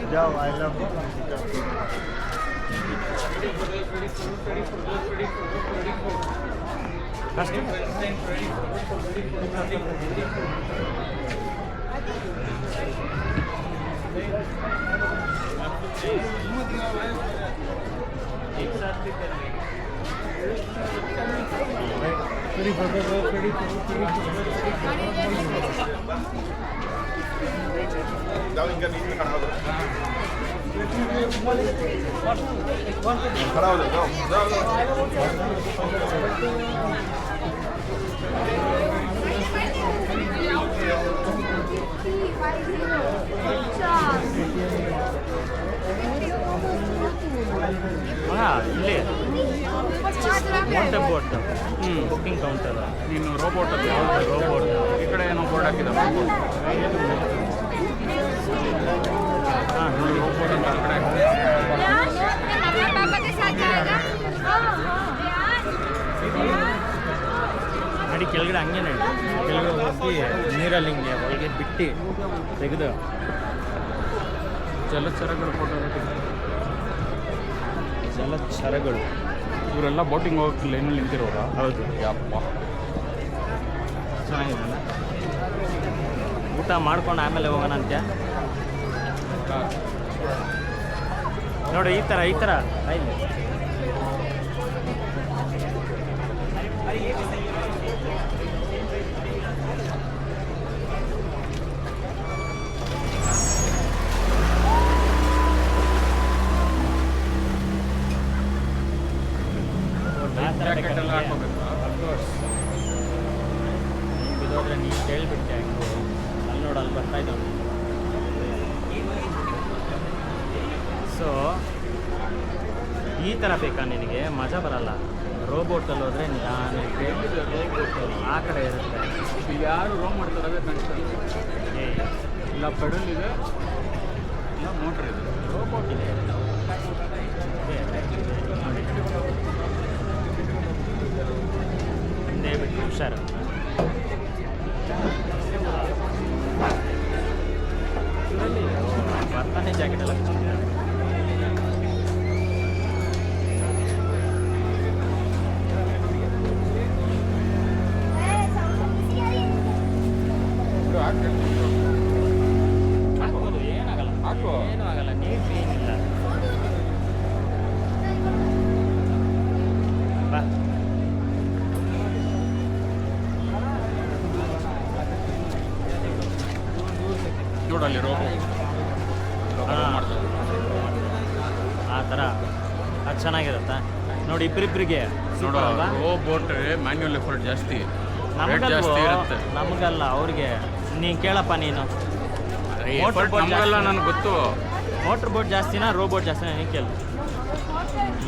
जाओ I love खड़ा हो जाओ ಇಲ್ಲಿ ಬೋಟ್ ಬುಕ್ಕಿಂಗ್ ಕೌಂಟರ್ ನೀನು ರೋಬೋಟ್ ಅಲ್ಲಿ ರೋಬೋಟ್ ಈ ಕಡೆ ಏನೋ ಬೋರ್ಡ್ ಹಾಕಿದ್ದಾರೆ ಹಾಂ ನೋಡಿ ರೋಬೋಟ್ ಅಂತ ಆ ಕಡೆ ನಡಿ ಕೆಳಗಡೆ ಹಂಗೆ ನಡಿ ಕೆಳಗಡೆ ಹೋಗಿ ನೀರಲ್ಲಿ ಹಿಂಗೆ ಒಳಗೆ ಬಿಟ್ಟು ತೆಗೆದು ಜಲಚರಗಳು ಫೋಟೋ ಜಲಚರಗಳು ಇವರೆಲ್ಲ ಬೋಟಿಂಗ್ ಹೋಗಕ್ಕೆ ಲೈನಲ್ಲಿ ನಿಂತಿರೋರ ಹೌದು ಯಪ್ಪ ಚೆನ್ನಾಗಿದೆಲ್ಲ ಊಟ ಮಾಡ್ಕೊಂಡು ಆಮೇಲೆ ಹೋಗೋಣ ಅಂತ್ಯ ನೋಡಿ ಈ ಥರ ಇಲ್ಲಿ ಜಾಕೆಟ್ ಎಲ್ಲ ಹಾಕೋಬೇಕು ಅಫ್ಕೋರ್ಸ್ ಬಿದ್ದೋದ್ರೆ ನೀನು ಕೇಳಿಬಿಟ್ಟೆ ಹಂಗು ಅಲ್ಲಿ ನೋಡು ಅಲ್ಲಿ ಬರ್ತಾ ಇದ್ದಾವೆ ಸೊ ಈ ಥರ ಬೇಕಾ ನಿನಗೆ ಮಜಾ ಬರಲ್ಲ ರೋಬೋಟಲ್ಲಿ ಹೋದರೆ ನಿಧಾನಕ್ಕೆ ಆ ಕಡೆ ಇರುತ್ತೆ ಯಾರು ರೋಮ್ ಮಾಡ್ತಾರೆ ಅದೇ ಕಾಣಿಸ್ತಾರೆ ಇಲ್ಲ ಪೆಡಲ್ ಇದೆ ಇಲ್ಲ ಮೋಟ್ರ್ ಇದೆ ರೋಬೋಟ್ ಇದೆ ಹಿಂದೆ ಬಿಟ್ಟು ಹುಷಾರು ಬರ್ತಾನೆ ಜಾಕೆಟ್ ಎಲ್ಲ ಹಾಕ್ಬೋದು ಏನಾಗಲ್ಲ ಹಾಕು ಏನೂ ಆಗಲ್ಲ ನೀರು ಏನಿಲ್ಲ ಬಾ ನೋಡಲ್ಲಿ ರೋಬೋ ಮಾಡ್ತಾರೆ ಆ ಥರ ಅದು ಚೆನ್ನಾಗಿರುತ್ತಾ ನೋಡಿ ಇಬ್ಬರಿಬ್ಬರಿಗೆ ನೋಡು ರೋಬೋಟ್ ಮ್ಯಾನ್ಯುವಲ್ ಎಫರ್ಟ್ ಜಾಸ್ತಿ ರೇಟ್ ಜಾಸ್ತಿ ಇರುತ್ತೆ ನಮಗಲ್ಲ ಅವ್ರಿಗೆ ನೀನು ಕೇಳಪ್ಪ ನೀನು ಮೋಟ್ರ್ ಬೋಟ್ ನಮಗೆಲ್ಲ ನನಗೆ ಗೊತ್ತು ಮೋಟ್ರ್ ಬೋಟ್ ಜಾಸ್ತಿನಾ ರೋಬೋಟ್ ಜಾಸ್ತಿನಾ ನೀನು ಕೇಳು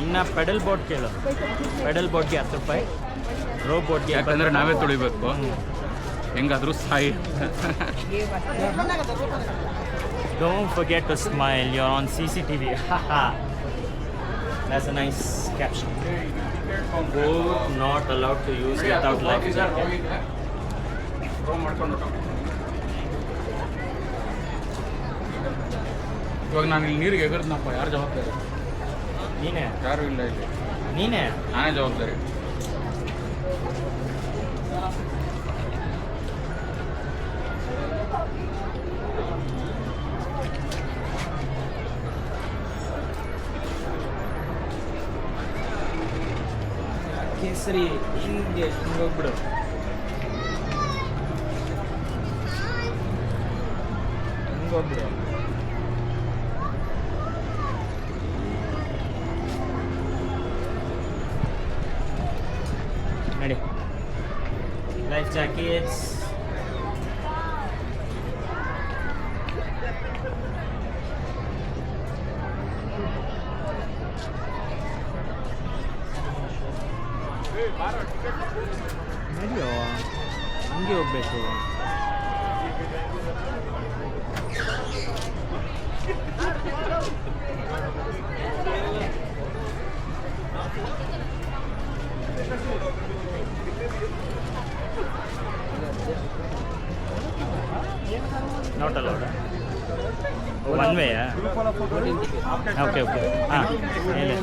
ಇನ್ನು ಪೆಡಲ್ ಬೋಟ್ ಕೇಳು ಪೆಡಲ್ ಬೋಟ್ಗೆ 10 ರೂಪಾಯಿ ರೋಬೋಟ್ಗೆ ಯಾಕಂದರೆ ನಾವೇ ತುಳಿಬೇಕು ಹೆಂಗಾದರೂ Sai Don't forget to smile, you're on CCTV. That's a nice caption. Boat not allowed to use without life jacket. ಇವಾಗ ನಾನು ಇಲ್ಲಿ ನೀರಿಗೆ ಎಗರ್ದನಪ್ಪ ಯಾರು ಜವಾಬ್ದಾರಿ ನೀನೇ ಯಾರು ಇಲ್ಲ ಇಲ್ಲಿ ನೀನೇ ನಾನೇ ಜವಾಬ್ದಾರಿ ಕೇಸರಿ ಹಿಂಗೆ ಹೋಗ್ಬಿಡು ಹಿಂಗೋಗ್ಬಿಡು ನಡಿ ಲೈಫ್ ಜಾಕೆಟ್ಸ್ ನಡೆಯೋ ಹಂಗೆ ಹೋಗ್ಬೇಕು ನಾಟ್ ಅಲೌಡ್ ಒನ್ ವೇಯಾ ಓಕೆ ಓಕೆ ಹಾಂ ಹೇಳಿ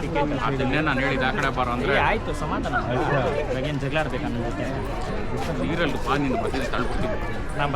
ಟಿಕೆಟ್ ಅದನ್ನೇ ನಾನು ಹೇಳಿದ ಆ ಕಡೆ ಬರೋ ಅಂದರೆ ಆಯಿತು ಸಮಾಧಾನ ಇವಾಗೇನು ಜಗಳ ಆಡ್ಬೇಕು ನನ್ನ ಜೊತೆ ನೀರಲ್ಲಿ ಬಾ ನಿನ್ನ ಬದಲು ತಳ್ಬಿಡ್ತೀನಿ ನಾನು